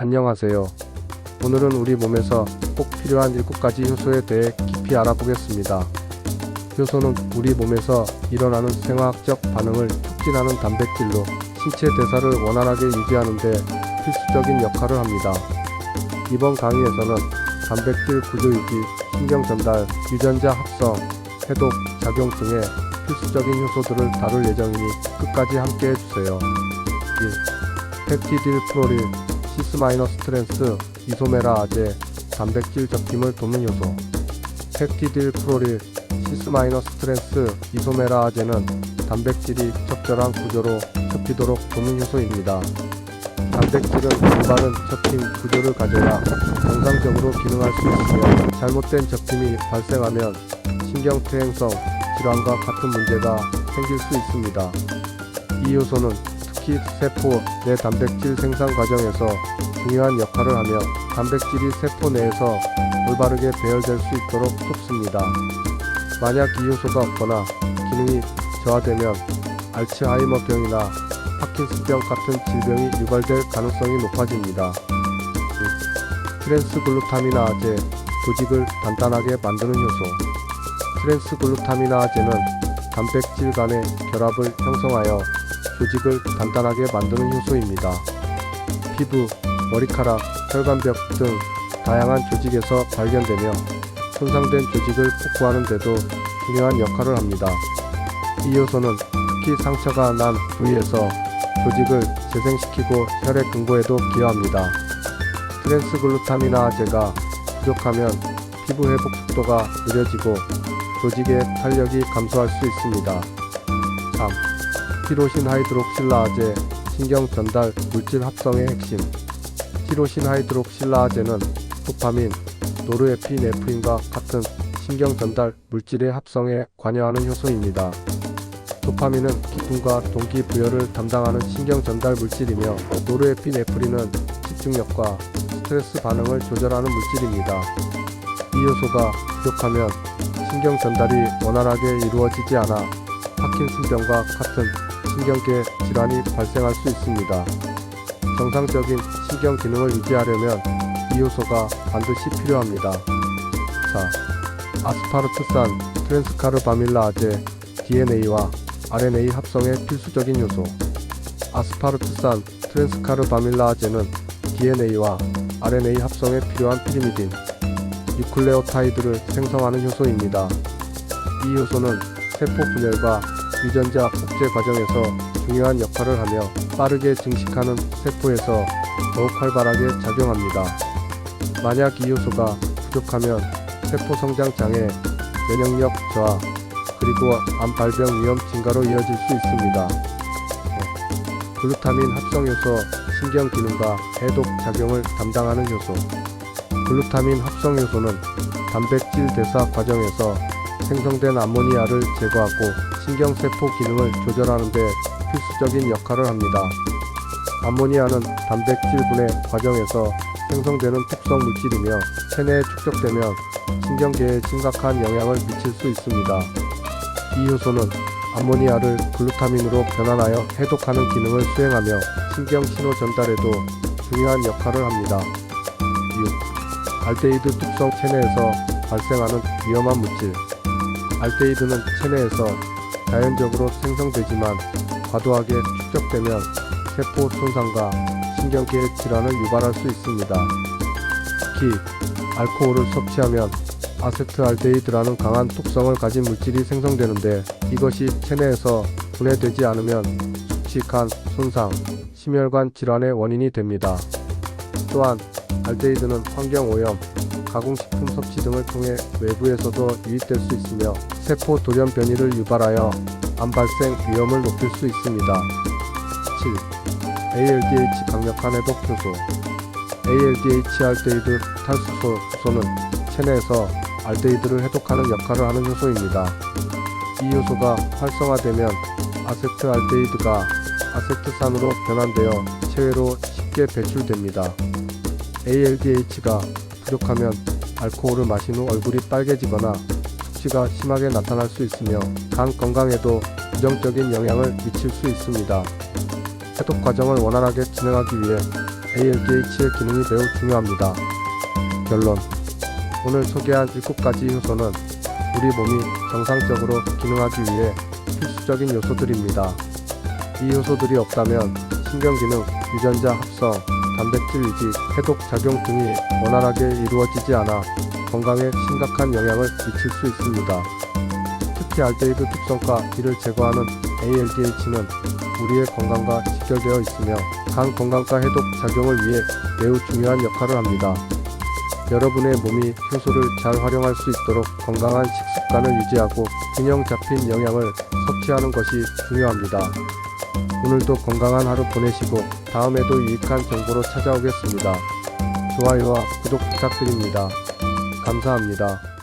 안녕하세요. 오늘은 우리 몸에서 꼭 필요한 7가지 효소에 대해 깊이 알아보겠습니다. 효소는 우리 몸에서 일어나는 생화학적 반응을 촉진하는 단백질로 신체 대사를 원활하게 유지하는 데 필수적인 역할을 합니다. 이번 강의에서는 단백질 구조 유지, 신경 전달, 유전자 합성, 해독, 작용 등의 필수적인 효소들을 다룰 예정이니 끝까지 함께 해주세요. 1. 펩티딜 프로릴, 시스-트랜스, 이소메라아제, 단백질 적임을 돕는 효소. 펩티딜 프로릴, 시스-트랜스, 이소메라아제는 단백질이 적절한 구조로 접히도록 돕는 효소입니다. 단백질은 올바른 접힘 구조를 가져야 정상적으로 기능할 수 있으며 잘못된 접힘이 발생하면 신경퇴행성 질환과 같은 문제가 생길 수 있습니다. 이 효소는 특히 세포 내 단백질 생산 과정에서 중요한 역할을 하며 단백질이 세포 내에서 올바르게 배열될 수 있도록 돕습니다. 만약 이 효소가 없거나 기능이 저하되면 알츠하이머병이나 파킨슨병 같은 질병이 유발될 가능성이 높아집니다. 트랜스글루타미나아제, 조직을 단단하게 만드는 효소. 트랜스글루타미나아제는 단백질 간의 결합을 형성하여 조직을 단단하게 만드는 효소입니다. 피부, 머리카락, 혈관벽 등 다양한 조직에서 발견되며 손상된 조직을 복구하는 데도 중요한 역할을 합니다. 이 효소는 특히 상처가 난 부위에서 조직을 재생시키고 혈액 공급에도 기여합니다. 트랜스글루타미나아제가 부족하면 피부 회복 속도가 느려지고 조직의 탄력이 감소할 수 있습니다. 3. 티로신하이드록실라아제, 신경 전달 물질 합성의 핵심. 티로신하이드록실라아제는 도파민, 노르에피네프린과 같은 신경 전달 물질의 합성에 관여하는 효소입니다. 도파민은 기쁨과 동기부여를 담당하는 신경 전달 물질이며 노르에피네프린은 집중력과 스트레스 반응을 조절하는 물질입니다. 이 효소가 부족하면 신경 전달이 원활하게 이루어지지 않아 파킨슨병과 같은 신경계 질환이 발생할 수 있습니다. 정상적인 신경 기능을 유지하려면 이 효소가 반드시 필요합니다. 4. 아스파르트산 트랜스카르바밀라아제, DNA와 RNA 합성의 필수적인 효소. 아스파르트산 트랜스카르바밀라아제는 DNA와 RNA 합성에 필요한 피리미딘, 뉴클레오타이드를 생성하는 효소입니다. 이 효소는 세포 분열과 유전자 복제 과정에서 중요한 역할을 하며 빠르게 증식하는 세포에서 더욱 활발하게 작용합니다. 만약 이 효소가 부족하면 세포 성장 장애, 면역력 저하, 그리고 암 발병 위험 증가로 이어질 수 있습니다. 글루타민 합성 효소, 신경 기능과 해독 작용을 담당하는 효소. 글루타민 합성 효소는 단백질 대사 과정에서 생성된 암모니아를 제거하고 신경세포 기능을 조절하는 데 필수적인 역할을 합니다. 암모니아는 단백질 분해 과정에서 생성되는 특성 물질이며 체내에 축적되면 신경계에 심각한 영향을 미칠 수 있습니다. 이 효소는 암모니아를 글루타민으로 변환하여 해독하는 기능을 수행하며 신경 신호 전달에도 중요한 역할을 합니다. 6. 알데히드 특성 체내에서 발생하는 위험한 물질. 알데히드는 체내에서 자연적으로 생성되지만 과도하게 축적되면 세포 손상과 신경계 질환을 유발할 수 있습니다. 특히 알코올을 섭취하면 아세트알데히드라는 강한 독성을 가진 물질이 생성되는데 이것이 체내에서 분해되지 않으면 숙취, 간, 손상, 심혈관 질환의 원인이 됩니다. 또한 알데히드는 환경오염, 가공식품 섭취 등을 통해 외부에서도 유입될 수 있으며 세포 돌연 변이를 유발하여 암 발생 위험을 높일 수 있습니다. 7. ALDH 강력한 해독 효소. ALDH 알데히드 탈수소 효소는 체내에서 알데히드를 해독하는 역할을 하는 효소입니다. 이 효소가 활성화되면 아세트알데히드가 아세트산으로 변환되어 체외로 쉽게 배출됩니다. ALDH가 부족하면 알코올을 마신 후 얼굴이 빨개지거나 숙취가 심하게 나타날 수 있으며 간 건강에도 부정적인 영향을 미칠 수 있습니다. 해독 과정을 원활하게 진행하기 위해 ALDH의 기능이 매우 중요합니다. 결론. 오늘 소개한 7가지 효소는 우리 몸이 정상적으로 기능하기 위해 필수적인 요소들입니다. 이 요소들이 없다면 신경기능, 유전자 합성, 단백질 유지, 해독 작용 등이 원활하게 이루어지지 않아 건강에 심각한 영향을 미칠 수 있습니다. 특히 알데히드 특성과 이를 제거하는 ALDH는 우리의 건강과 직결되어 있으며 간 건강과 해독 작용을 위해 매우 중요한 역할을 합니다. 여러분의 몸이 효소를 잘 활용할 수 있도록 건강한 식습관을 유지하고 균형 잡힌 영양을 섭취하는 것이 중요합니다. 오늘도 건강한 하루 보내시고 다음에도 유익한 정보로 찾아오겠습니다. 좋아요와 구독 부탁드립니다. 감사합니다.